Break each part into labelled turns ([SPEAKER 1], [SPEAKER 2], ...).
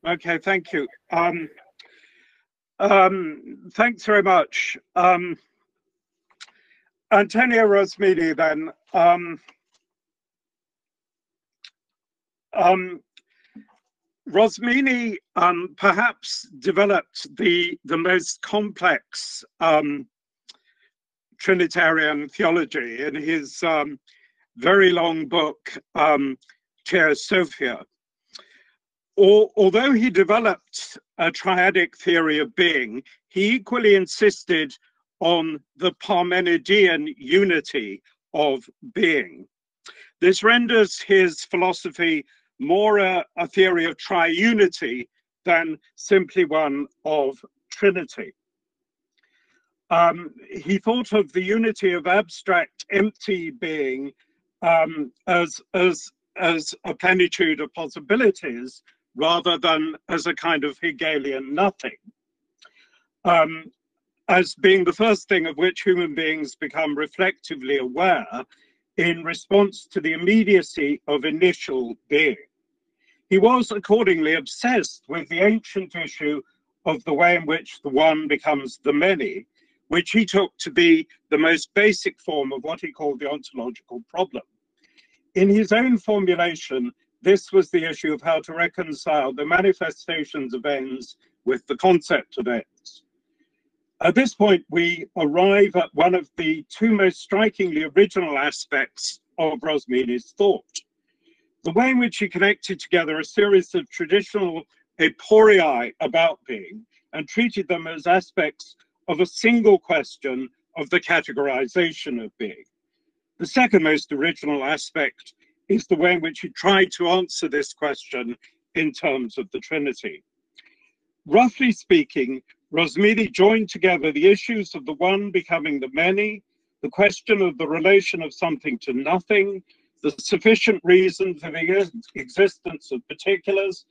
[SPEAKER 1] Okay, thank you. Thanks very much. Antonio Rosmini then. Rosmini perhaps developed the most complex Trinitarian theology in his very long book, Theosophia. Although he developed a triadic theory of being, he equally insisted on the Parmenidean unity of being. This renders his philosophy more a theory of triunity than simply one of Trinity. He thought of the unity of abstract empty being as a plenitude of possibilities rather than as a kind of Hegelian nothing, as being the first thing of which human beings become reflectively aware in response to the immediacy of initial being. He was accordingly obsessed with the ancient issue of the way in which the one becomes the many, which he took to be the most basic form of what he called the ontological problem. In his own formulation, this was the issue of how to reconcile the manifestations of ends with the concept of ends. At this point, we arrive at one of the two most strikingly original aspects of Rosmini's thought, the way in which he connected together a series of traditional aporia about being and treated them as aspects of a single question of the categorization of being. The second most original aspect is the way in which he tried to answer this question in terms of the Trinity. Roughly speaking, Rosmini joined together the issues of the one becoming the many, the question of the relation of something to nothing, the sufficient reason for the existence of particulars,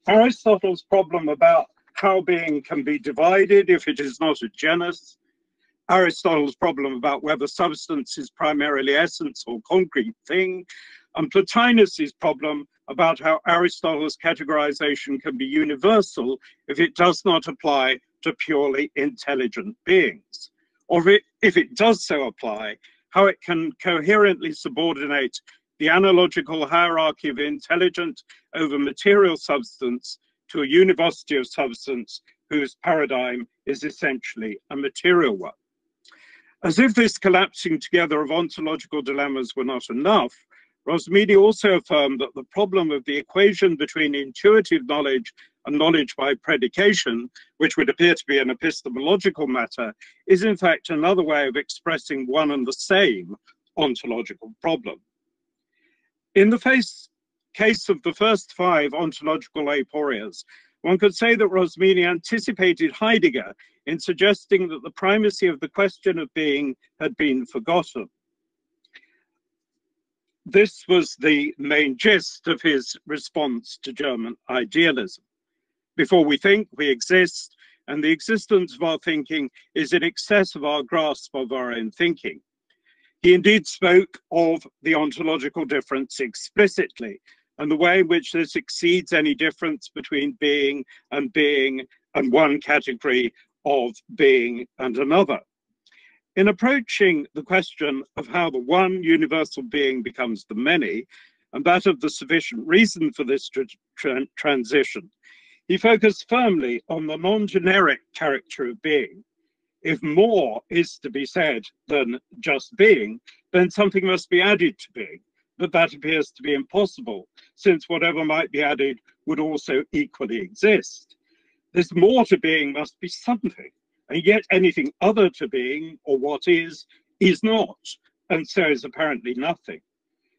[SPEAKER 1] Aristotle's problem about how being can be divided if it is not a genus, Aristotle's problem about whether substance is primarily essence or concrete thing, and Plotinus's problem about how Aristotle's categorization can be universal if it does not apply to purely intelligent beings, or if it does so apply, how it can coherently subordinate the analogical hierarchy of intelligent over material substance to a university of substance whose paradigm is essentially a material one. As if this collapsing together of ontological dilemmas were not enough, Rosmini also affirmed that the problem of the equation between intuitive knowledge and knowledge by predication, which would appear to be an epistemological matter, is in fact another way of expressing one and the same ontological problem. In the case of the first five ontological aporias, one could say that Rosmini anticipated Heidegger in suggesting that the primacy of the question of being had been forgotten. This was the main gist of his response to German idealism. Before we think, we exist, and the existence of our thinking is in excess of our grasp of our own thinking. He indeed spoke of the ontological difference explicitly, and the way in which this exceeds any difference between being and one category of being and another. In approaching the question of how the one universal being becomes the many, and that of the sufficient reason for this transition, he focused firmly on the non-generic character of being. If more is to be said than just being, then something must be added to being, but that appears to be impossible, since whatever might be added would also equally exist. This more to being must be something, and yet anything other to being, or what is not, and so is apparently nothing.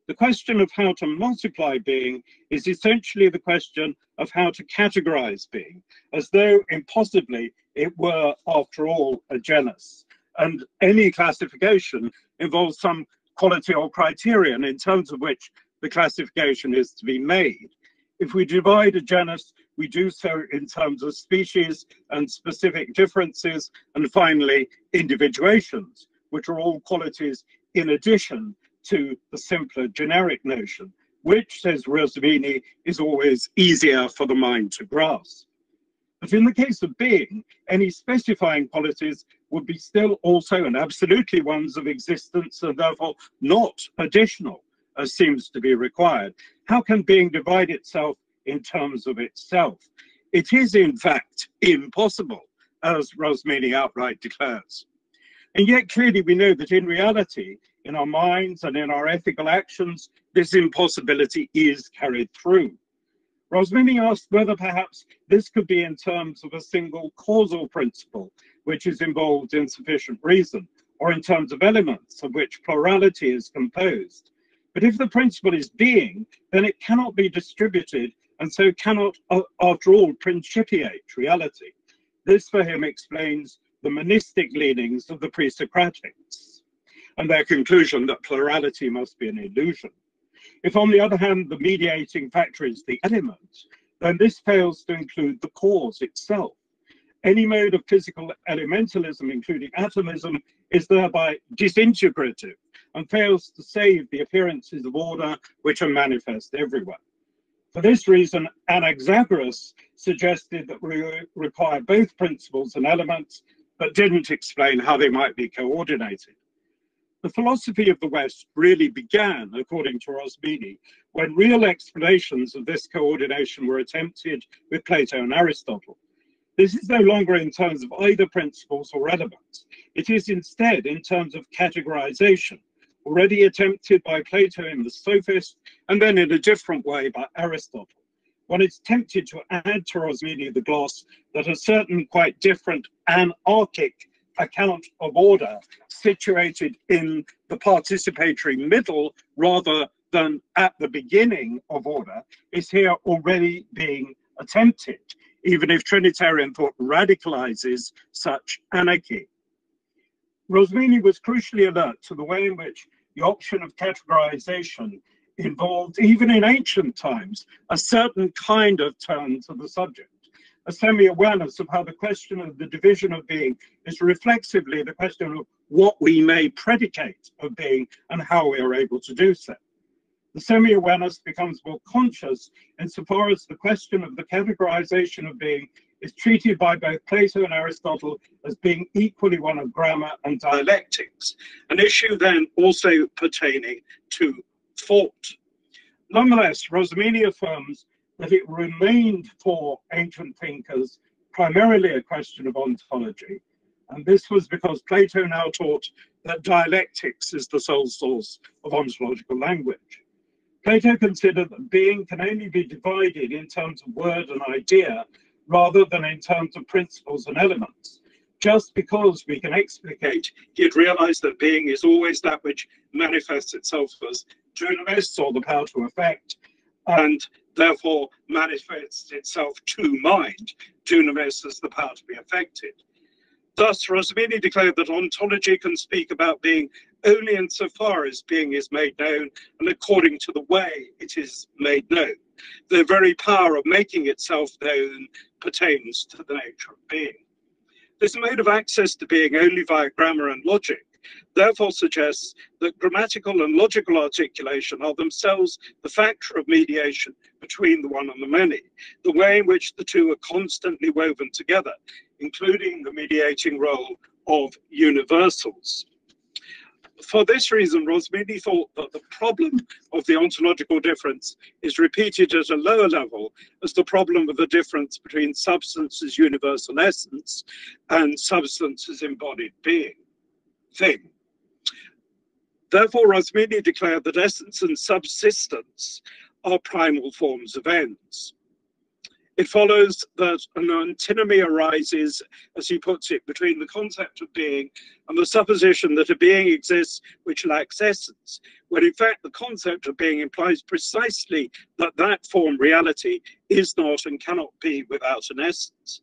[SPEAKER 1] The question of how to multiply being is essentially the question of how to categorize being, as though impossibly it were, after all, a genus. And any classification involves some quality or criterion in terms of which the classification is to be made. If we divide a genus, we do so in terms of species and specific differences, and finally, individuations, which are all qualities in addition to the simpler generic notion. which, says Rosmini, is always easier for the mind to grasp. But in the case of being, any specifying qualities would be still also and absolutely ones of existence and therefore not additional, as seems to be required. How can being divide itself in terms of itself? It is, in fact, impossible, as Rosmini outright declares. And yet clearly we know that in reality, in our minds and in our ethical actions, this impossibility is carried through. Rosmini asked whether perhaps this could be in terms of a single causal principle, which is involved in sufficient reason, or in terms of elements of which plurality is composed. But if the principle is being, then it cannot be distributed, and so cannot, after all, principiate reality. This, for him, explains the monistic leanings of the pre-Socratics, and their conclusion that plurality must be an illusion. If, on the other hand, the mediating factor is the element, then this fails to include the cause itself. Any mode of physical elementalism, including atomism, is thereby disintegrative and fails to save the appearances of order which are manifest everywhere. For this reason, Anaxagoras suggested that we require both principles and elements, but didn't explain how they might be coordinated. The philosophy of the West really began, according to Rosmini, when real explanations of this coordination were attempted with Plato and Aristotle. This is no longer in terms of either principles or elements. It is instead in terms of categorization, already attempted by Plato in the Sophist, and then in a different way by Aristotle. One is tempted to add to Rosmini the gloss that a certain quite different anarchic account of order situated in the participatory middle rather than at the beginning of order is here already being attempted, even if Trinitarian thought radicalizes such anarchy. Rosmini was crucially alert to the way in which the option of categorization involved, even in ancient times, a certain kind of turn to the subject, a semi-awareness of how the question of the division of being is reflexively the question of what we may predicate of being and how we are able to do so. The semi-awareness becomes more conscious insofar as the question of the categorization of being is treated by both Plato and Aristotle as being equally one of grammar and dialectics, an issue then also pertaining to thought. Nonetheless, Rosmini affirms that it remained for ancient thinkers primarily a question of ontology, and this was because Plato now taught that dialectics is the sole source of ontological language. Plato considered that being can only be divided in terms of word and idea rather than in terms of principles and elements. Just because we can explicate, he had realized that being is always that which manifests itself as dunamis, or the power to affect, and therefore manifests itself to mind, dunamis as the power to be affected. Thus, Rosmini declared that ontology can speak about being only insofar as being is made known and according to the way it is made known. The very power of making itself known pertains to the nature of being. This mode of access to being only via grammar and logic therefore suggests that grammatical and logical articulation are themselves the factor of mediation between the one and the many, the way in which the two are constantly woven together, including the mediating role of universals. For this reason, Rosmini thought that the problem of the ontological difference is repeated at a lower level as the problem of the difference between substance's universal essence and substance's embodied thing. Therefore, Rosmini declared that essence and subsistence are primal forms of ends. It follows that an antinomy arises, as he puts it, between the concept of being and the supposition that a being exists which lacks essence, when in fact the concept of being implies precisely that that form reality is not and cannot be without an essence.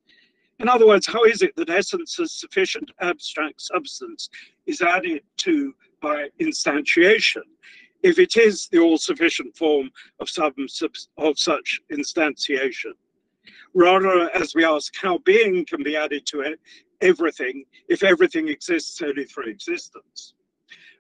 [SPEAKER 1] In other words, how is it that essence as sufficient abstract substance is added to by instantiation, if it is the all-sufficient form of such instantiation? Rather, as we ask how being can be added to everything if everything exists only through existence.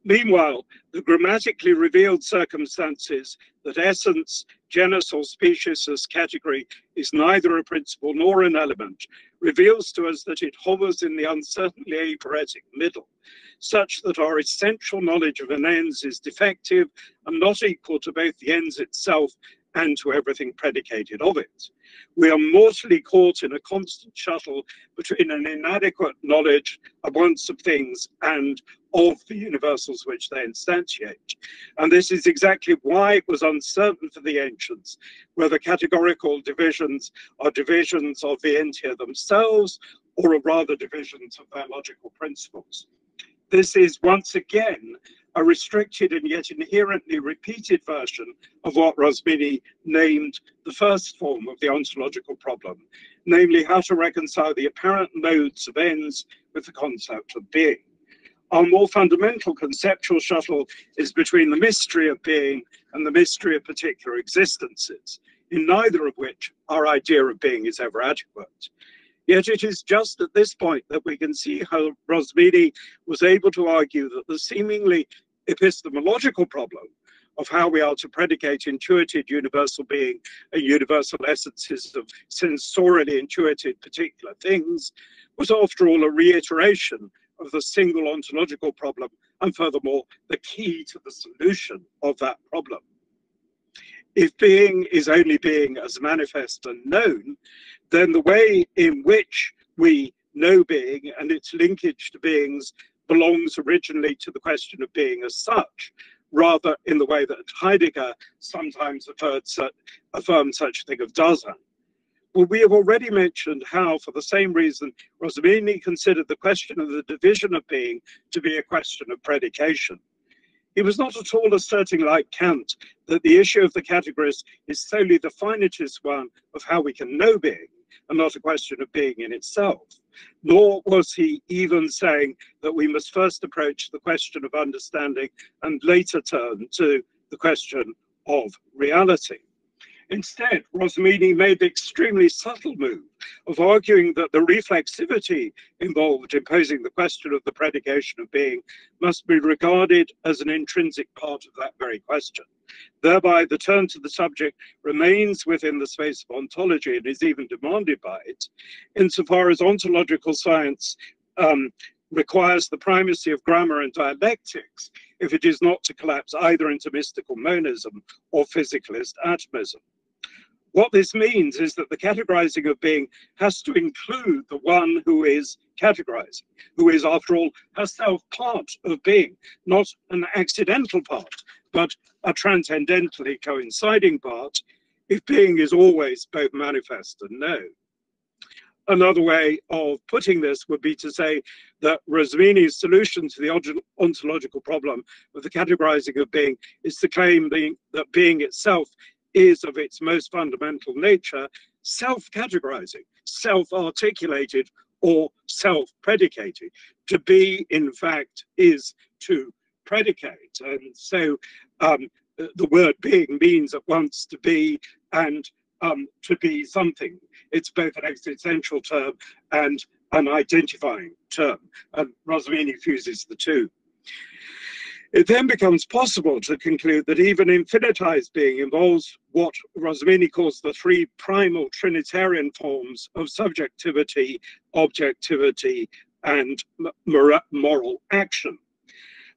[SPEAKER 1] Meanwhile, the grammatically revealed circumstances that essence, genus, or species as category is neither a principle nor an element reveals to us that it hovers in the uncertainly aporetic middle, such that our essential knowledge of an ens is defective and not equal to both the ens itself and to everything predicated of it. We are mortally caught in a constant shuttle between an inadequate knowledge at once of things and of the universals which they instantiate. And this is exactly why it was uncertain for the ancients whether categorical divisions are divisions of the entia themselves or rather divisions of their logical principles. This is once again a restricted and yet inherently repeated version of what Rosmini named the first form of the ontological problem, namely how to reconcile the apparent modes of ens with the concept of being. Our more fundamental conceptual shuttle is between the mystery of being and the mystery of particular existences, in neither of which our idea of being is ever adequate. Yet it is just at this point that we can see how Rosmini was able to argue that the seemingly epistemological problem of how we are to predicate intuited universal being and universal essences of sensorially intuited particular things was after all a reiteration of the single ontological problem, and furthermore, the key to the solution of that problem. If being is only being as manifest and known, then the way in which we know being and its linkage to beings belongs originally to the question of being as such, rather in the way that Heidegger sometimes affirmed such a thing of Dasein. Well, we have already mentioned how, for the same reason, Rosmini considered the question of the division of being to be a question of predication. He was not at all asserting, like Kant, that the issue of the categories is solely the finitist one of how we can know being, and not a question of being in itself. Nor was he even saying that we must first approach the question of understanding and later turn to the question of reality. Instead, Rosmini made the extremely subtle move of arguing that the reflexivity involved in posing the question of the predication of being must be regarded as an intrinsic part of that very question. Thereby, the turn to the subject remains within the space of ontology and is even demanded by it, insofar as ontological science requires the primacy of grammar and dialectics if it is not to collapse either into mystical monism or physicalist atomism. What this means is that the categorizing of being has to include the one who is categorizing, who is, after all, herself part of being, not an accidental part, but a transcendentally coinciding part, if being is always both manifest and known. Another way of putting this would be to say that Rosmini's solution to the ontological problem of the categorizing of being is to claim that being itself is of its most fundamental nature self-categorizing, self-articulated, or self-predicated. To be, in fact, is to predicate. And so the word being means at once to be and to be something. It's both an existential term and an identifying term, and Rosmini fuses the two. It then becomes possible to conclude that even infinitized being involves what Rosmini calls the three primal Trinitarian forms of subjectivity, objectivity, and moral action.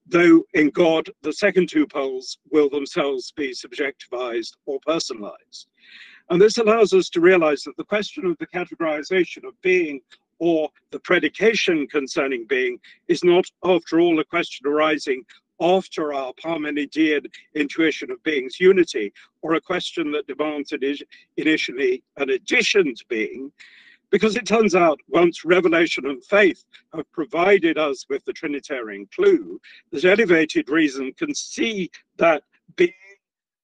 [SPEAKER 1] Though in God, the second two poles will themselves be subjectivized or personalized. And this allows us to realize that the question of the categorization of being or the predication concerning being is not, after all, a question arising after our Parmenidean intuition of being's unity, or a question that demands initially an addition to being, because it turns out once revelation and faith have provided us with the Trinitarian clue, that elevated reason can see that being,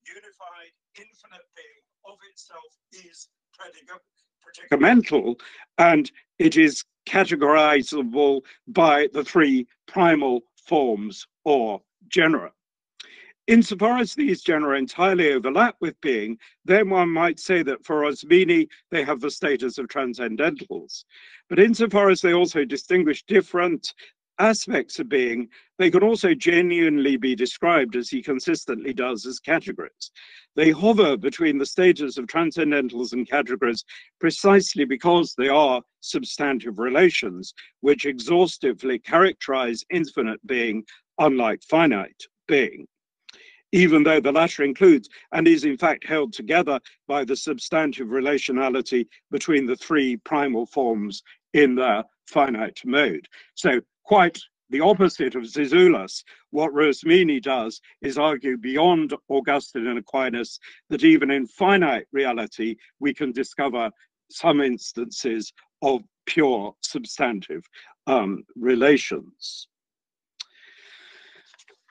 [SPEAKER 1] unified, infinite being of itself is predicamental, and it is categorizable by the three primal forms or genera. Insofar as these genera entirely overlap with being, then one might say that for Rosmini, they have the status of transcendentals. But insofar as they also distinguish different aspects of being, they can also genuinely be described, as he consistently does, as categories. They hover between the stages of transcendentals and categories precisely because they are substantive relations which exhaustively characterize infinite being, unlike finite being, even though the latter includes and is in fact held together by the substantive relationality between the three primal forms in their finite mode. So quite the opposite of Zizoulas, what Rosmini does is argue beyond Augustine and Aquinas that even in finite reality, we can discover some instances of pure substantive relations.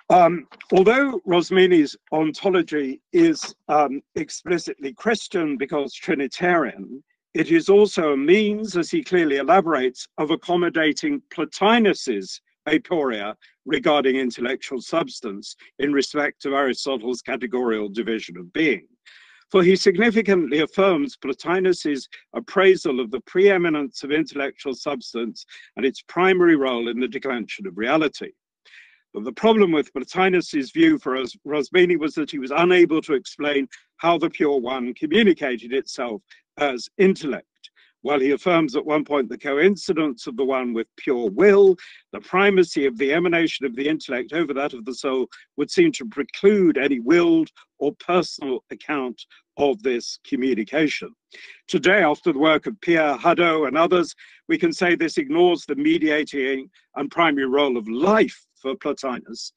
[SPEAKER 1] Although Rosmini's ontology is explicitly Christian because Trinitarian, it is also a means, as he clearly elaborates, of accommodating Plotinus's aporia regarding intellectual substance in respect of Aristotle's categorical division of being. For he significantly affirms Plotinus's appraisal of the preeminence of intellectual substance and its primary role in the declension of reality. But the problem with Plotinus's view for Rosmini was that he was unable to explain how the pure one communicated itself as intellect. While he affirms at one point the coincidence of the one with pure will, the primacy of the emanation of the intellect over that of the soul would seem to preclude any willed or personal account of this communication. Today, after the work of Pierre Hadot and others, we can say this ignores the mediating and primary role of life for Plotinus.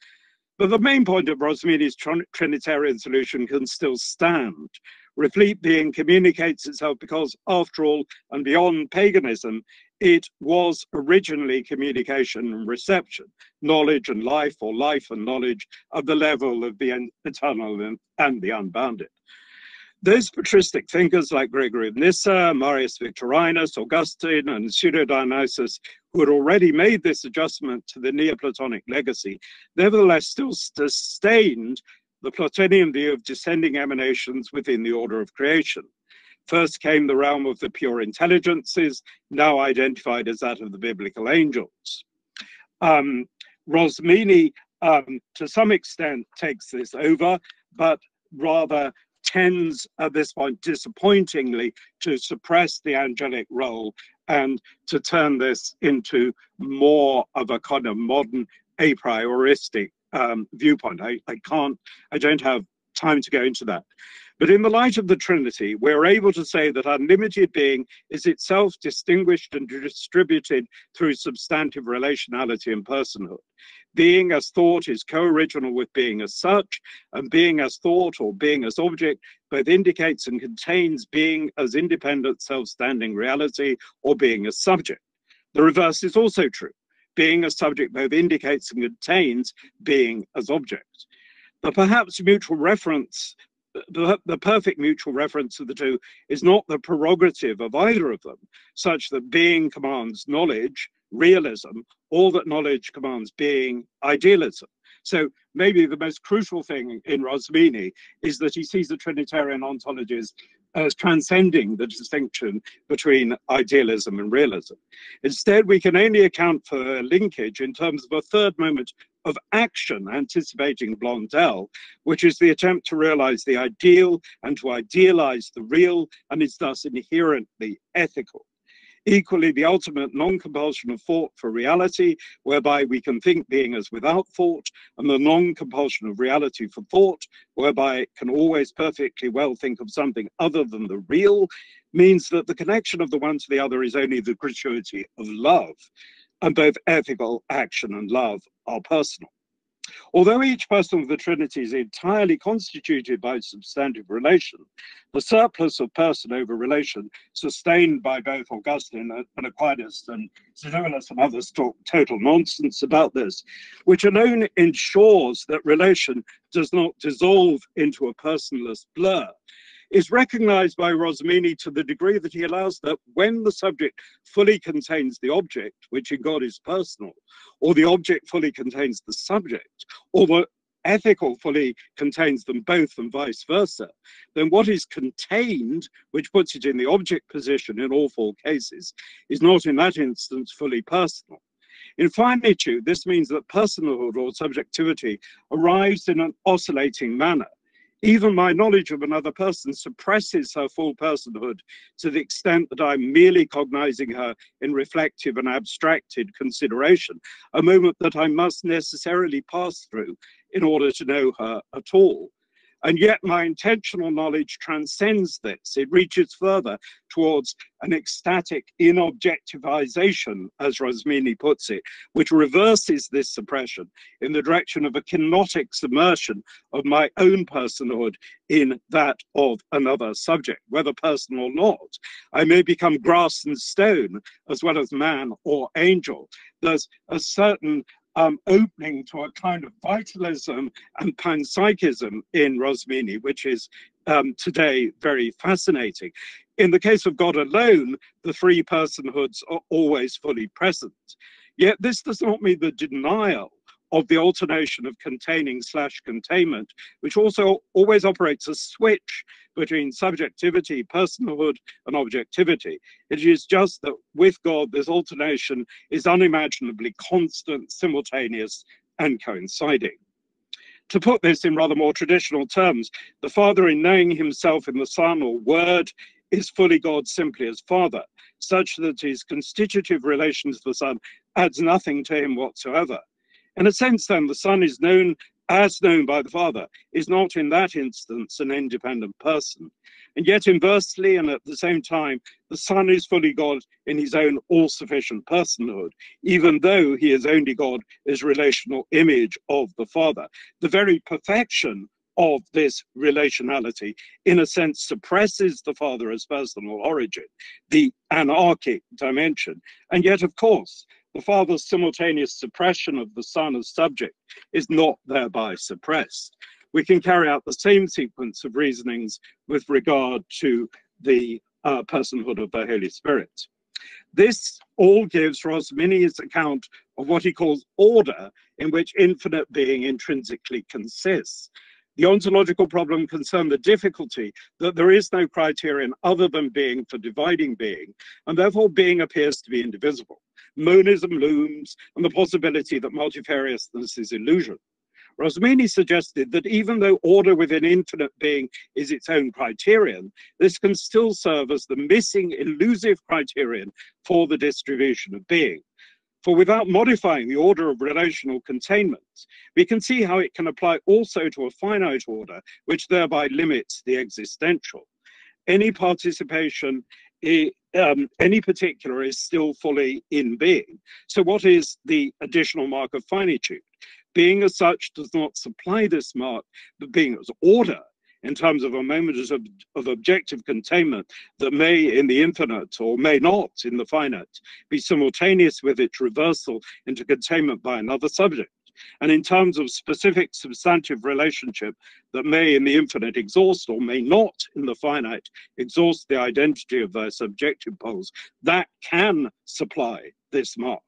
[SPEAKER 1] But the main point of Rosmini's Trinitarian solution can still stand. Replete being communicates itself because, after all, and beyond paganism, it was originally communication and reception, knowledge and life, or life and knowledge, at the level of the eternal and the unbounded. Those patristic thinkers like Gregory of Nyssa, Marius Victorinus, Augustine, and Pseudo-Dionysius, who had already made this adjustment to the Neoplatonic legacy, nevertheless still sustained the Platonian view of descending emanations within the order of creation. First came the realm of the pure intelligences, now identified as that of the biblical angels. Rosmini, to some extent, takes this over, but rather tends at this point, disappointingly, to suppress the angelic role and to turn this into more of a kind of modern a prioristic viewpoint. I don't have time to go into that. But in the light of the Trinity, we're able to say that unlimited being is itself distinguished and distributed through substantive relationality and personhood. Being as thought is co-original with being as such, and being as thought or being as object both indicates and contains being as independent self-standing reality or being as subject. The reverse is also true. Being as subject both indicates and contains being as object. The perhaps mutual reference, the perfect mutual reference of the two is not the prerogative of either of them, such that being commands knowledge, realism, or that knowledge commands being, idealism. So maybe the most crucial thing in Rosmini is that he sees the Trinitarian ontologies as transcending the distinction between idealism and realism. Instead, we can only account for a linkage in terms of a third moment of action, anticipating Blondel, which is the attempt to realize the ideal and to idealize the real, and is thus inherently ethical. Equally, the ultimate non-compulsion of thought for reality, whereby we can think being as without thought, and the non-compulsion of reality for thought, whereby it can always perfectly well think of something other than the real, means that the connection of the one to the other is only the gratuity of love, and both ethical action and love are personal. Although each person of the Trinity is entirely constituted by substantive relation, the surplus of person over relation, sustained by both Augustine and Aquinas and Zizoulas and others, talk total nonsense about this, which alone ensures that relation does not dissolve into a personless blur, is recognized by Rosmini to the degree that he allows that when the subject fully contains the object, which in God is personal, or the object fully contains the subject, or the ethical fully contains them both and vice versa, then what is contained, which puts it in the object position in all four cases, is not in that instance fully personal. In finitude, this means that personhood or subjectivity arrives in an oscillating manner. Even my knowledge of another person suppresses her full personhood to the extent that I'm merely cognizing her in reflective and abstracted consideration, a moment that I must necessarily pass through in order to know her at all. And yet my intentional knowledge transcends this. It reaches further towards an ecstatic inobjectivization, as Rosmini puts it, which reverses this suppression in the direction of a kenotic submersion of my own personhood in that of another subject, whether person or not. I may become grass and stone as well as man or angel. There's a certain opening to a kind of vitalism and panpsychism in Rosmini, which is today very fascinating. In the case of God alone, the three personhoods are always fully present. Yet this does not mean the denial of the alternation of containing/containment, which also always operates a switch between subjectivity, personhood, and objectivity. It is just that with God, this alternation is unimaginably constant, simultaneous, and coinciding. To put this in rather more traditional terms, the Father, in knowing himself in the Son or Word, is fully God simply as Father, such that his constitutive relation to the Son adds nothing to him whatsoever. In a sense, then, the Son is known as known by the Father, is not in that instance an independent person. And yet inversely, and at the same time, the Son is fully God in his own all-sufficient personhood, even though he is only God as relational image of the Father. The very perfection of this relationality, in a sense, suppresses the Father as personal origin, the anarchic dimension. And yet, of course, the Father's simultaneous suppression of the Son as subject is not thereby suppressed. We can carry out the same sequence of reasonings with regard to the personhood of the Holy Spirit. This all gives Rosmini's account of what he calls order, in which infinite being intrinsically consists. The ontological problem concerned the difficulty that there is no criterion other than being for dividing being, and therefore being appears to be indivisible. Monism looms, and the possibility that multifariousness is illusion. Rosmini suggested that even though order within infinite being is its own criterion, this can still serve as the missing elusive criterion for the distribution of being. For without modifying the order of relational containment, we can see how it can apply also to a finite order, which thereby limits the existential. Any participation, any particular is still fully in being. So what is the additional mark of finitude? Being as such does not supply this mark, but being as order, in terms of a moment of objective containment that may in the infinite or may not in the finite be simultaneous with its reversal into containment by another subject, and in terms of specific substantive relationship that may in the infinite exhaust or may not in the finite exhaust the identity of their subjective poles, that can supply this mark.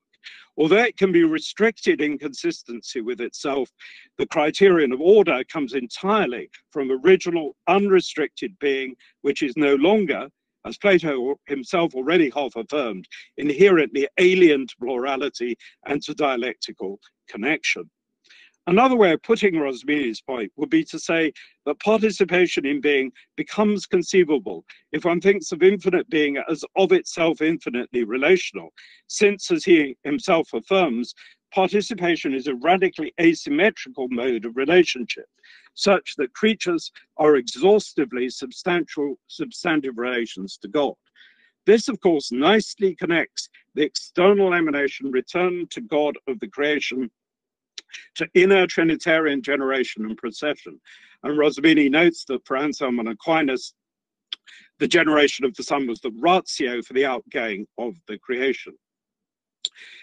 [SPEAKER 1] Although it can be restricted in consistency with itself, the criterion of order comes entirely from original unrestricted being, which is no longer, as Plato himself already half affirmed, inherently alien to plurality and to dialectical connection. Another way of putting Rosmini's point would be to say that participation in being becomes conceivable if one thinks of infinite being as of itself infinitely relational, since, as he himself affirms, participation is a radically asymmetrical mode of relationship, such that creatures are exhaustively substantive relations to God. This, of course, nicely connects the external emanation returned to God of the creation to inner Trinitarian generation and procession. And Rosmini notes that for Anselm and Aquinas, the generation of the Son was the ratio for the outgoing of the creation.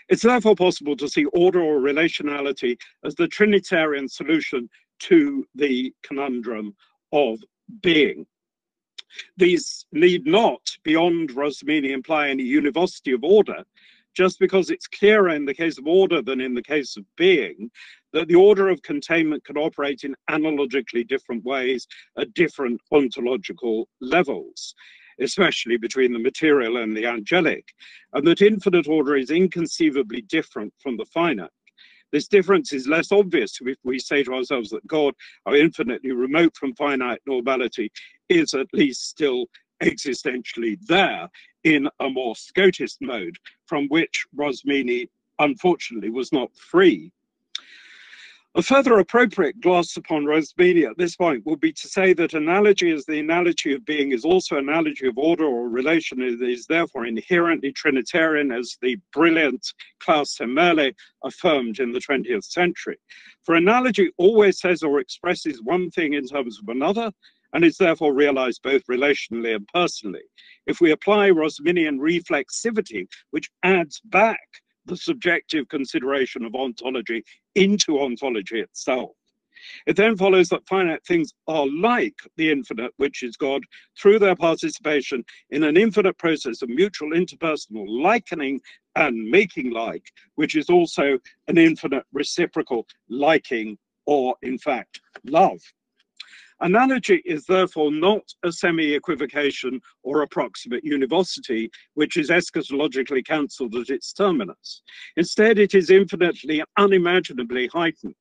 [SPEAKER 1] It's therefore possible to see order or relationality as the Trinitarian solution to the conundrum of being. These need not, beyond Rosmini, imply any univocity of order, just because it's clearer in the case of order than in the case of being, that the order of containment can operate in analogically different ways at different ontological levels. especially between the material and the angelic, and that infinite order is inconceivably different from the finite. This difference is less obvious if we say to ourselves that God, are infinitely remote from finite normality, is at least still existentially there in a more Scotist mode, from which Rosmini unfortunately was not free. A further appropriate gloss upon Rosmini at this point would be to say that analogy as the analogy of being is also an analogy of order or relation. It is therefore inherently Trinitarian, as the brilliant Klaus Seminal affirmed in the 20th century. For analogy always says or expresses one thing in terms of another, and is therefore realized both relationally and personally. If we apply Rosminian reflexivity, which adds back the subjective consideration of ontology into ontology itself, it then follows that finite things are like the infinite, which is God, through their participation in an infinite process of mutual interpersonal likening and making like, which is also an infinite reciprocal liking, or in fact, love. Analogy is therefore not a semi-equivocation or approximate univocity, which is eschatologically cancelled at its terminus. Instead, it is infinitely, unimaginably heightened.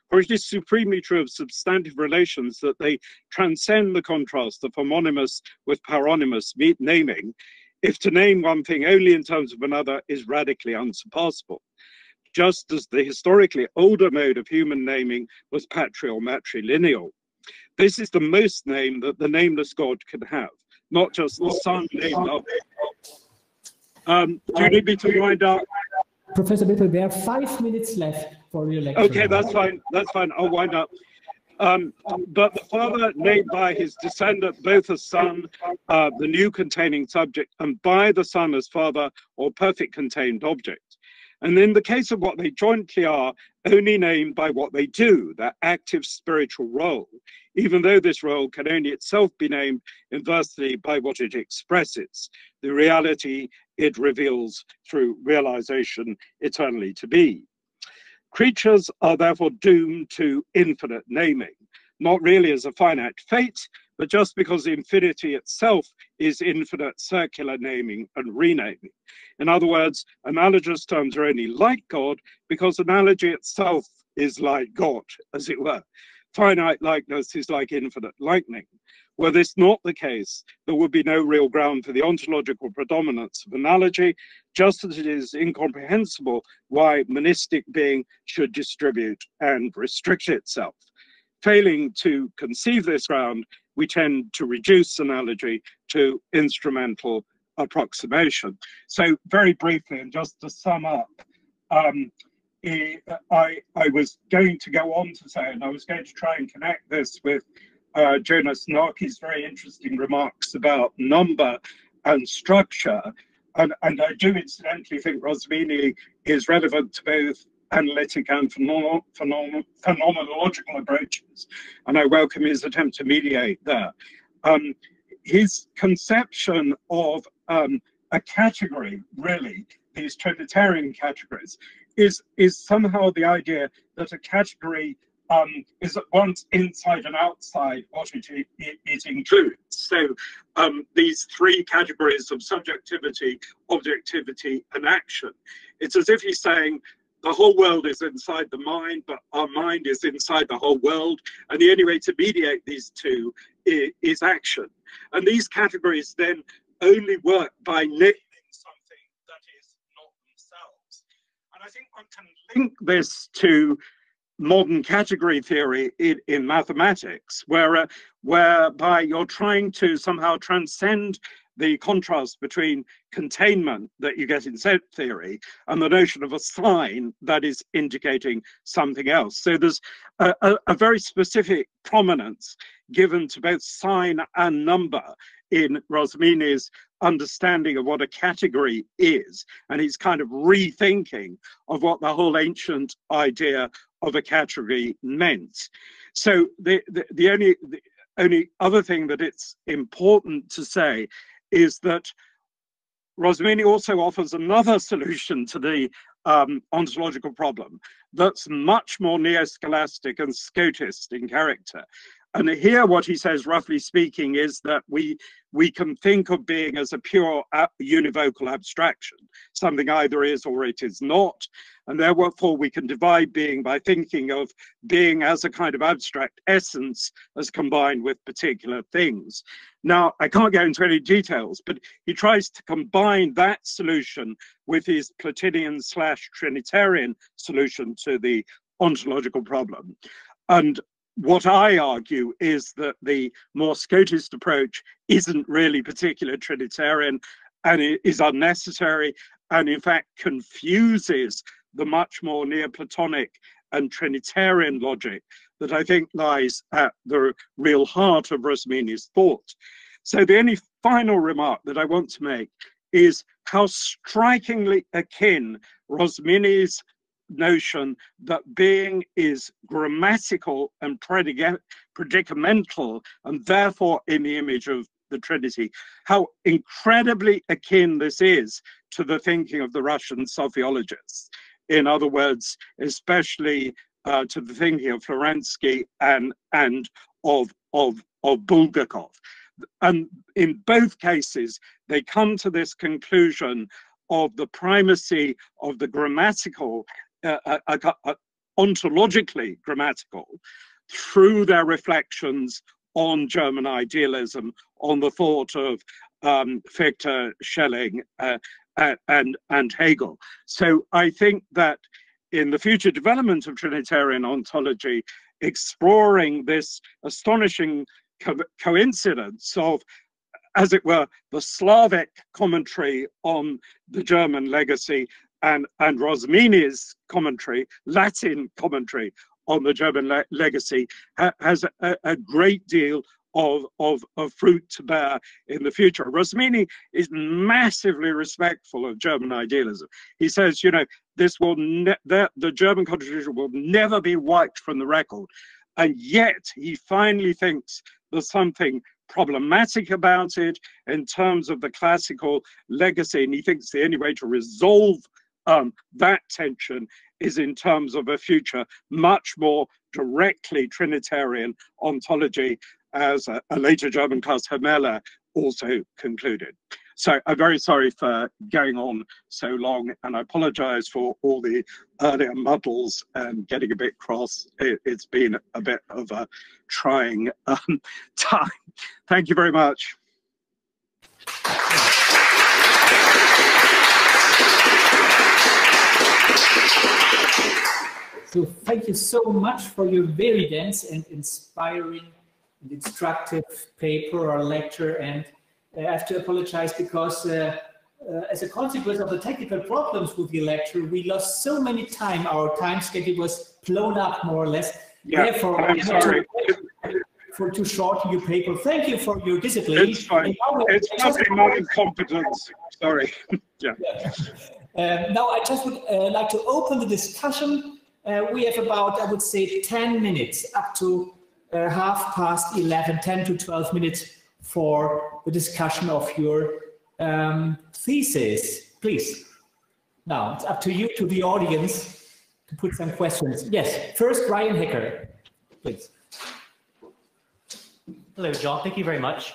[SPEAKER 1] For it is supremely true of substantive relations that they transcend the contrast of homonymous with paronymous naming, if to name one thing only in terms of another is radically unsurpassable. Just as the historically older mode of human naming was patri or matrilineal. This is the most name that the nameless God can have, not just the Son named of it. Do you need me to wind up?
[SPEAKER 2] Professor Bippel, there are 5 minutes left for your lecture.
[SPEAKER 1] Okay, that's fine. That's fine. I'll wind up. But the Father named by his descendant both as Son, the new containing subject, and by the Son as Father, or perfect contained object. And in the case of what they jointly are, only named by what they do, their active spiritual role, even though this role can only itself be named inversely by what it expresses, the reality it reveals through realization eternally to be. Creatures are therefore doomed to infinite naming, not really as a finite fate, but just because infinity itself is infinite circular naming and renaming. In other words, analogous terms are only like God because analogy itself is like God, as it were. Finite likeness is like infinite likening. Were this not the case, there would be no real ground for the ontological predominance of analogy, just as it is incomprehensible why monistic being should distribute and restrict itself. Failing to conceive this ground, we tend to reduce analogy to instrumental approximation. So very briefly, and just to sum up, I was going to go on to say, and I was going to try and connect this with Jonas Narki's very interesting remarks about number and structure. And I do incidentally think Rosmini is relevant to both analytic and phenomenological approaches, and I welcome his attempt to mediate there. His conception of a category, really, these Trinitarian categories, is somehow the idea that a category is at once inside and outside what it includes. So these 3 categories of subjectivity, objectivity, and action. It's as if he's saying, the whole world is inside the mind, but our mind is inside the whole world. And the only way to mediate these two is action. And these categories then only work by naming something that is not themselves. And I think one can link this to modern category theory in mathematics, whereby you're trying to somehow transcend the contrast between containment that you get in set theory and the notion of a sign that is indicating something else. So there's a very specific prominence given to both sign and number in Rosmini's understanding of what a category is, and he's kind of rethinking of what the whole ancient idea of a category meant. So the only other thing that it's important to say is that Rosmini also offers another solution to the ontological problem that's much more neo-scholastic and Scotist in character. And here what he says, roughly speaking, is that we can think of being as a pure univocal abstraction, something either is or it is not, and therefore we can divide being by thinking of being as a kind of abstract essence as combined with particular things. Now, I can't go into any details, but he tries to combine that solution with his Plotinian/Trinitarian solution to the ontological problem. And what I argue is that the more Scotist approach isn't really particular Trinitarian, and it is unnecessary, and in fact confuses the much more Neoplatonic and Trinitarian logic that I think lies at the real heart of Rosmini's thought. So the only final remark that I want to make is how strikingly akin Rosmini's notion that being is grammatical and predicamental, and therefore in the image of the Trinity, how incredibly akin this is to the thinking of the Russian sophiologists. In other words, especially to the thinking of Florensky and of Bulgakov. And in both cases, they come to this conclusion of the primacy of the grammatical, ontologically grammatical, through their reflections on German idealism, on the thought of Fichte, Schelling, and Hegel. So I think that in the future development of Trinitarian ontology, exploring this astonishing coincidence of, as it were, the Slavic commentary on the German legacy and Rosmini's commentary, Latin commentary on the German legacy, has a great deal of fruit to bear in the future. Rosmini is massively respectful of German idealism. He says, you know, this will the German contribution will never be wiped from the record, and yet he finally thinks there's something problematic about it in terms of the classical legacy, and he thinks the only way to resolve that tension is in terms of a future much more directly Trinitarian ontology, as a later German class, Hermele, also concluded. So I'm very sorry for going on so long, and I apologize for all the earlier muddles and getting a bit cross. It's been a bit of a trying time. Thank you very much.
[SPEAKER 2] So thank you so much for your very dense and inspiring and instructive paper or lecture. And I have to apologize because as a consequence of the technical problems with the lecture, we lost so many time. Our time schedule was blown up more or less.
[SPEAKER 1] Yeah,
[SPEAKER 2] therefore,
[SPEAKER 1] I'm sorry.
[SPEAKER 2] For too short your paper. Thank you for your discipline.
[SPEAKER 1] It's fine. It's probably my incompetence. Sorry. Yeah.
[SPEAKER 2] Now I just would like to open the discussion. We have about, I would say, 10 minutes up to 11:30, 10 to 12 minutes for the discussion of your thesis. Please. Now it's up to you, to the audience, to put some questions. Yes, first Ryan Haecker, please.
[SPEAKER 3] Hello, John. Thank you very much.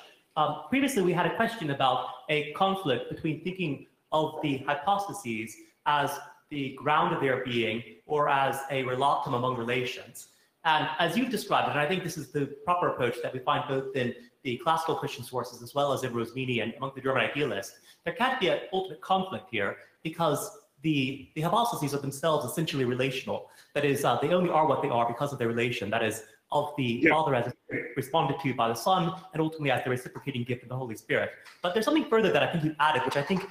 [SPEAKER 3] Previously, we had a question about a conflict between thinking of the hypostases as the ground of their being or as a relatum among relations. And as you've described it, and I think this is the proper approach that we find both in the classical Christian sources as well as in Rosmini and among the German idealists, there can't be an ultimate conflict here because the hypostases are themselves essentially relational. That is, they only are what they are because of their relation. That is, of the Father as responded to by the Son, and ultimately as the reciprocating gift of the Holy Spirit. But there's something further that I think you've added, which I think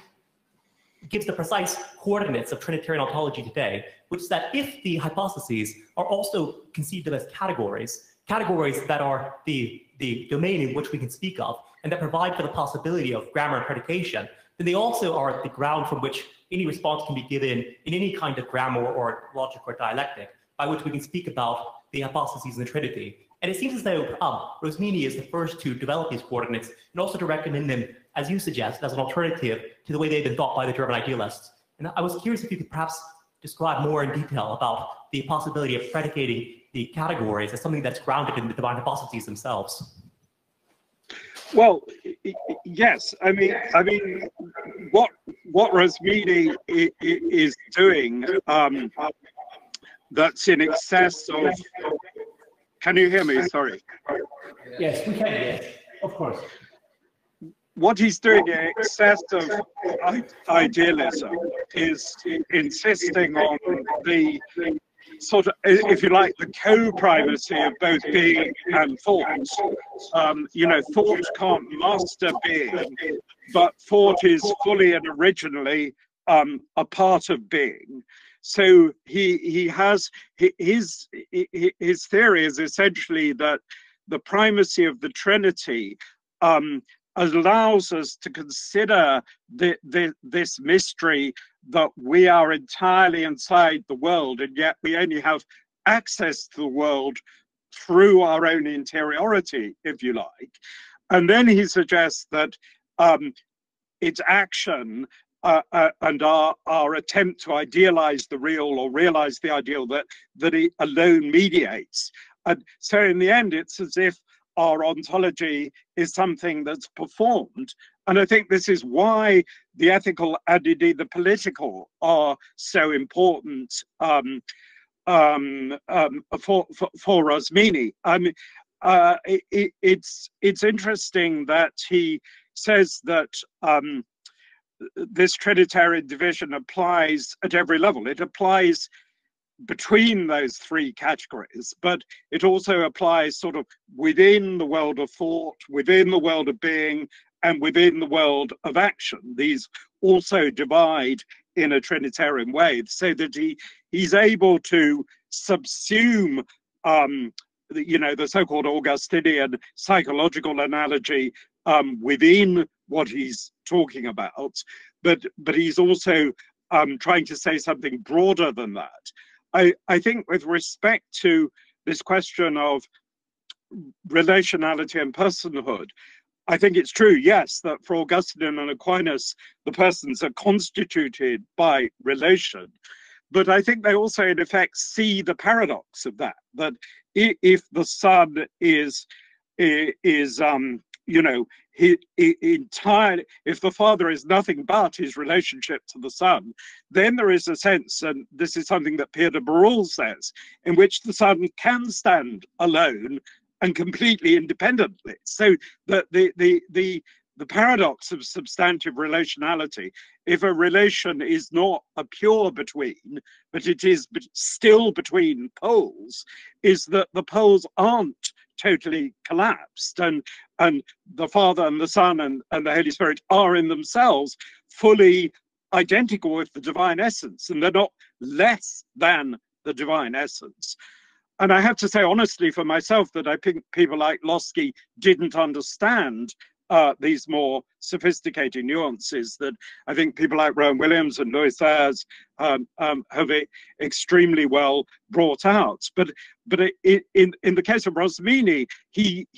[SPEAKER 3] gives the precise coordinates of Trinitarian ontology today, which is that if the hypostases are also conceived of as categories that are the domain in which we can speak of, and that provide for the possibility of grammar and predication, then they also are the ground from which any response can be given in any kind of grammar or logic or dialectic, by which we can speak about the hypostases in the Trinity. And it seems as though Rosmini is the first to develop these coordinates and also to recommend them, as you suggest, as an alternative to the way they've been thought by the German idealists. And I was curious if you could perhaps describe more in detail about the possibility of predicating the categories as something that's grounded in the divine hypostases themselves?
[SPEAKER 1] Well, yes. I mean, what Rosmini is doing, that's in excess of. Can you hear me? Sorry.
[SPEAKER 2] Yes, we can. Yes, of course.
[SPEAKER 1] What he's doing in excess of idealism is insisting on the sort of, if you like, the co-primacy of both being and thought. You know, thought can't master being, but thought is fully and originally a part of being. So he has his theory is essentially that the primacy of the Trinity allows us to consider this mystery that we are entirely inside the world, and yet we only have access to the world through our own interiority, if you like. And then he suggests that its action and our attempt to idealize the real or realize the ideal that it alone mediates. And so in the end, it's as if our ontology is something that's performed. And I think this is why the ethical and indeed the political are so important for Rosmini. It's interesting that he says that this Trinitarian division applies at every level. It applies between those three categories, but it also applies sort of within the world of thought, within the world of being, and within the world of action. These also divide in a Trinitarian way, so that he's able to subsume the so-called Augustinian psychological analogy within what he's talking about, but he's also trying to say something broader than that. I think with respect to this question of relationality and personhood, I think it's true, yes, that for Augustine and Aquinas, the persons are constituted by relation. But I think they also, in effect, see the paradox of that if the Son is entirely, if the Father is nothing but his relationship to the Son, then there is a sense, and this is something that Pierre de Bourrul says, in which the Son can stand alone and completely independently. So that the paradox of substantive relationality, if a relation is not a pure between, but it is still between poles, is that the poles aren't totally collapsed, and the Father and the Son and the Holy Spirit are in themselves fully identical with the divine essence, and they're not less than the divine essence. And I have to say honestly for myself that I think people like Losky didn't understand these more sophisticated nuances that I think people like Rowan Williams and Louis Ayres have extremely well brought out. But in the case of Rosmini, he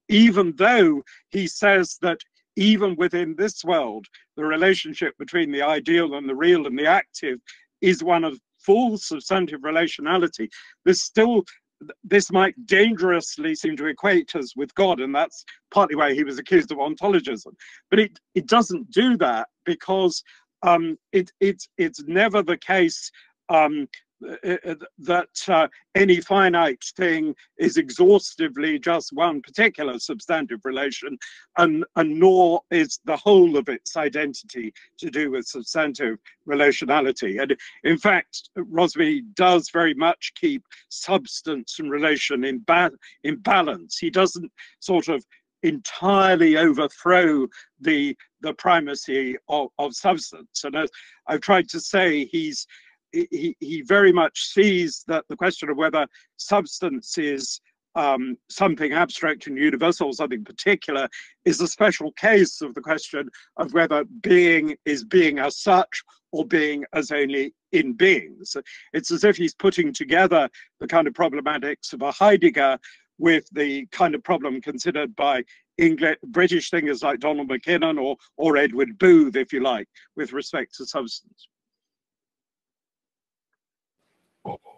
[SPEAKER 1] even though he says that even within this world, the relationship between the ideal and the real and the active is one of full substantive relationality, this might dangerously seem to equate us with God, and that's partly why he was accused of ontologism. But it doesn't do that, because it's never the case that any finite thing is exhaustively just one particular substantive relation, and nor is the whole of its identity to do with substantive relationality. And in fact, Rosmini does very much keep substance and relation in balance. He doesn't sort of entirely overthrow the primacy of substance. And as I've tried to say, he very much sees that the question of whether substance is something abstract and universal, something particular, is a special case of the question of whether being is being as such or being as only in beings. It's as if he's putting together the kind of problematics of a Heidegger with the kind of problem considered by British thinkers like Donald McKinnon or Edward Booth, if you like, with respect to substance.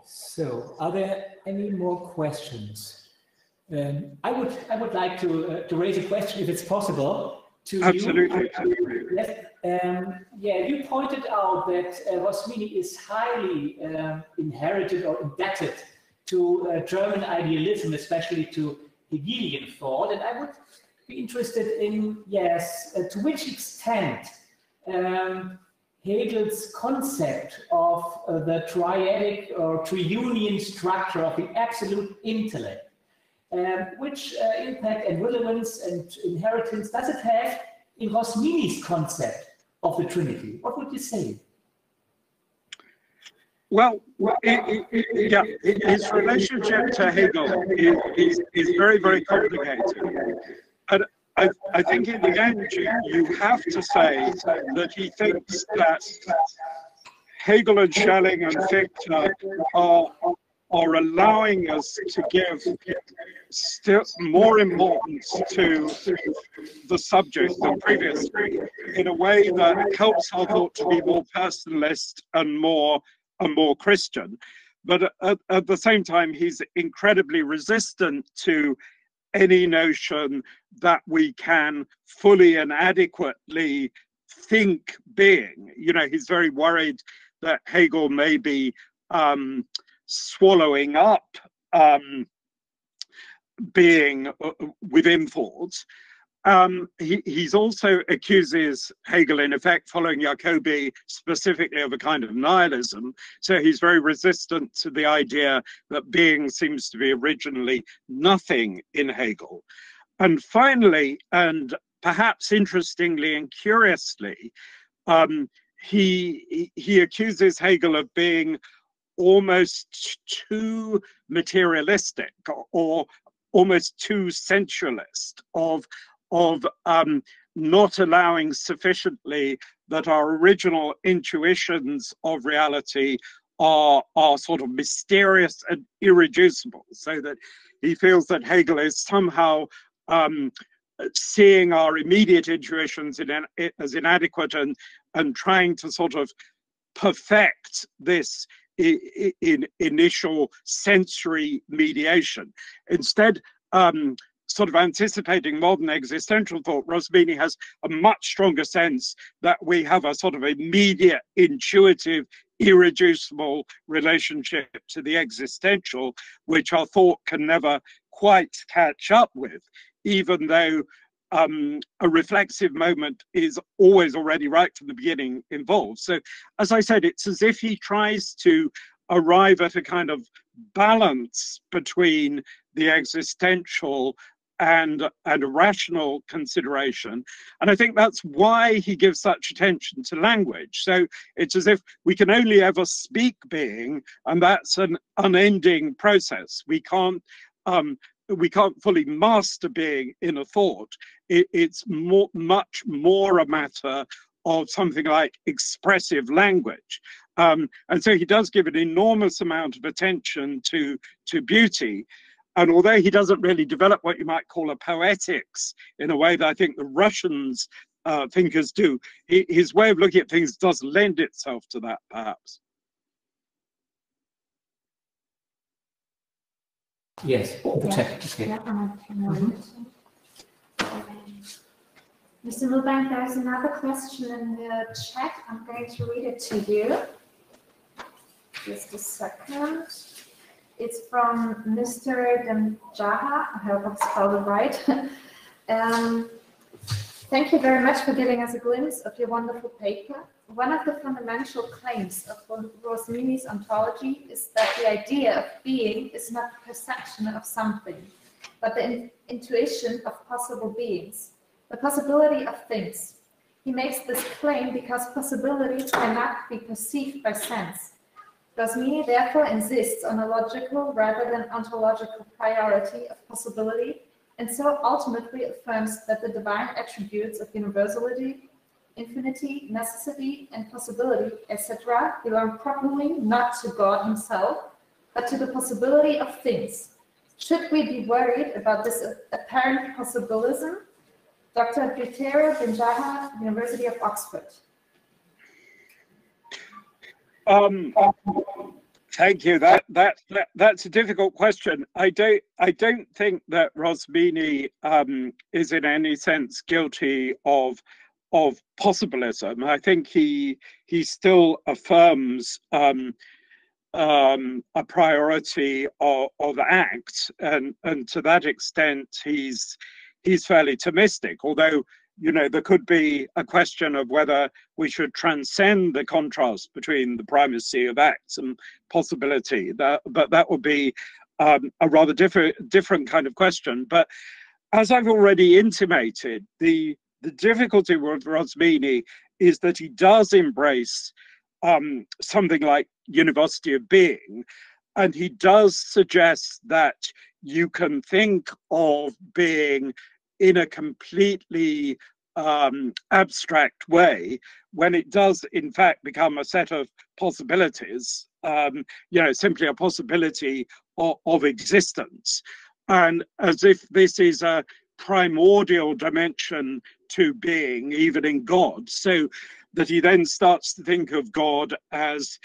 [SPEAKER 2] So, are there any more questions? I would like to raise a question, if it's possible, to
[SPEAKER 1] Absolutely.
[SPEAKER 2] you. Yes. Yeah, you pointed out that Rosmini is highly inherited or indebted to German idealism, especially to Hegelian thought, and I would be interested in, yes, to which extent Hegel's concept of the triadic or triunion structure of the absolute intellect, which impact and relevance and inheritance does it have in Rosmini's concept of the Trinity? What would you say?
[SPEAKER 1] Well, yeah, his relationship to Hegel is very, very complicated. And I think in the end, you have to say that he thinks that Hegel and Schelling and Fichte are allowing us to give still more importance to the subject than previously, in a way that helps our thought to be more personalist and more Christian. But at the same time, he's incredibly resistant to any notion that we can fully and adequately think being. You know, he's very worried that Hegel may be swallowing up being within thought. He's also accuses Hegel, in effect, following Jacobi, specifically of a kind of nihilism. So he's very resistant to the idea that being seems to be originally nothing in Hegel. And finally, and perhaps interestingly and curiously, he accuses Hegel of being almost too materialistic or almost too sensualist, of not allowing sufficiently that our original intuitions of reality are sort of mysterious and irreducible, so that he feels that Hegel is somehow seeing our immediate intuitions as inadequate and trying to sort of perfect this in initial sensory mediation. Instead, sort of anticipating modern existential thought, Rosmini has a much stronger sense that we have a sort of immediate, intuitive, irreducible relationship to the existential, which our thought can never quite catch up with, even though a reflexive moment is always already right from the beginning involved. So, as I said, it's as if he tries to arrive at a kind of balance between the existential and a rational consideration. And I think that's why he gives such attention to language. So it's as if we can only ever speak being, and that's an unending process. We can't fully master being in a thought. It's much more a matter of something like expressive language. And so he does give an enormous amount of attention to beauty. And although he doesn't really develop what you might call a poetics in a way that I think the Russians thinkers do, his way of looking at things does lend itself to that, perhaps.
[SPEAKER 2] Yes.
[SPEAKER 4] Okay. Mr. Milbank, there's another question in the chat. I'm going to read it to you. Just a second. It's from Mr. Demjaha. I hope I spelled it right. Thank you very much for giving us a glimpse of your wonderful paper. One of the fundamental claims of Rosmini's ontology is that the idea of being is not the perception of something, but the intuition of possible beings, the possibility of things. He makes this claim because possibility cannot be perceived by sense. Rosmini therefore insists on a logical rather than ontological priority of possibility, and so ultimately affirms that the divine attributes of universality, infinity, necessity, and possibility, etc., belong properly not to God himself, but to the possibility of things. Should we be worried about this apparent possibilism? Dr. Butero Benjaha, University of Oxford.
[SPEAKER 1] Thank you. That's a difficult question. I don't think that Rosmini is in any sense guilty of possibilism. I think he still affirms a priority of acts, and to that extent he's fairly Thomistic, although there could be a question of whether we should transcend the contrast between the primacy of acts and possibility. But that would be a rather different kind of question. But as I've already intimated, the difficulty with Rosmini is that he does embrace something like university of being, and he does suggest that you can think of being in a completely abstract way when it does in fact become a set of possibilities, simply a possibility of existence, and as if this is a primordial dimension to being, even in God, so that he then starts to think of God as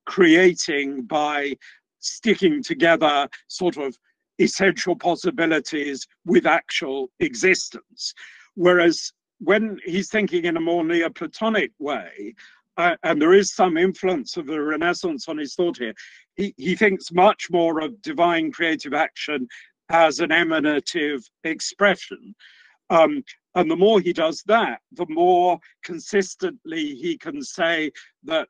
[SPEAKER 1] creating by sticking together sort of essential possibilities with actual existence. Whereas when he's thinking in a more Neoplatonic way, and there is some influence of the Renaissance on his thought here, he thinks much more of divine creative action as an emanative expression. And the more he does that, the more consistently he can say that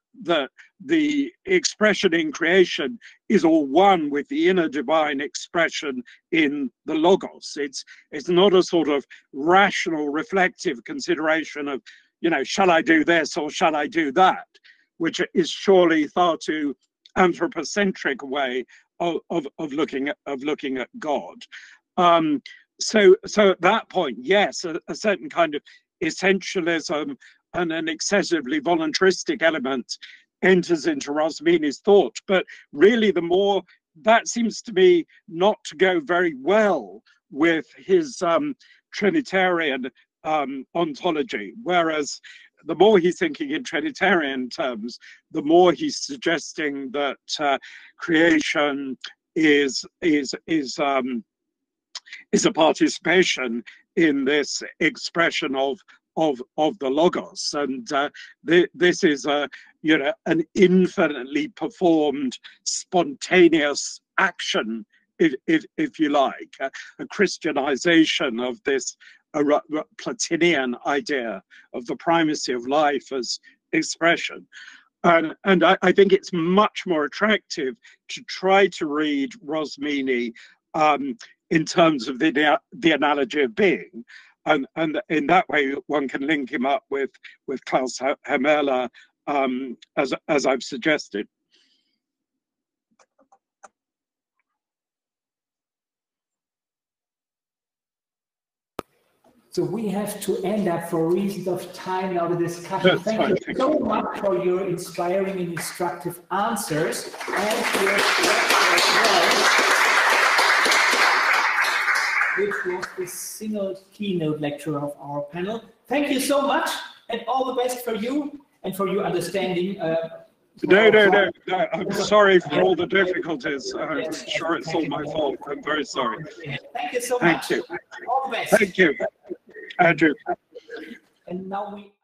[SPEAKER 1] the expression in creation is all one with the inner divine expression in the Logos. It's not a sort of rational, reflective consideration of, shall I do this or shall I do that, which is surely far too anthropocentric way of looking at God. So at that point, yes, a certain kind of essentialism and an excessively voluntaristic element enters into Rosmini's thought. But really, the more that seems to me not to go very well with his Trinitarian ontology, whereas the more he's thinking in Trinitarian terms, the more he's suggesting that creation is a participation in this expression of the Logos, and this is an infinitely performed, spontaneous action, if you like, a Christianization of this Platinian idea of the primacy of life as expression. And I think it's much more attractive to try to read Rosmini in terms of the analogy of being, and in that way one can link him up with Klaus Hermela, as I've suggested.
[SPEAKER 2] So we have to end up for reasons of time now the discussion. Thank you so much for your inspiring and instructive answers and your lecture as well, which was the single keynote lecture of our panel. Thank you so much, and all the best for you and for your understanding.
[SPEAKER 1] No. I'm sorry for all the difficulties. I'm sure it's all my fault. I'm very sorry.
[SPEAKER 2] Thank you so much.
[SPEAKER 1] Thank you.
[SPEAKER 2] All the best.
[SPEAKER 1] Thank you, Andrew.
[SPEAKER 2] And now we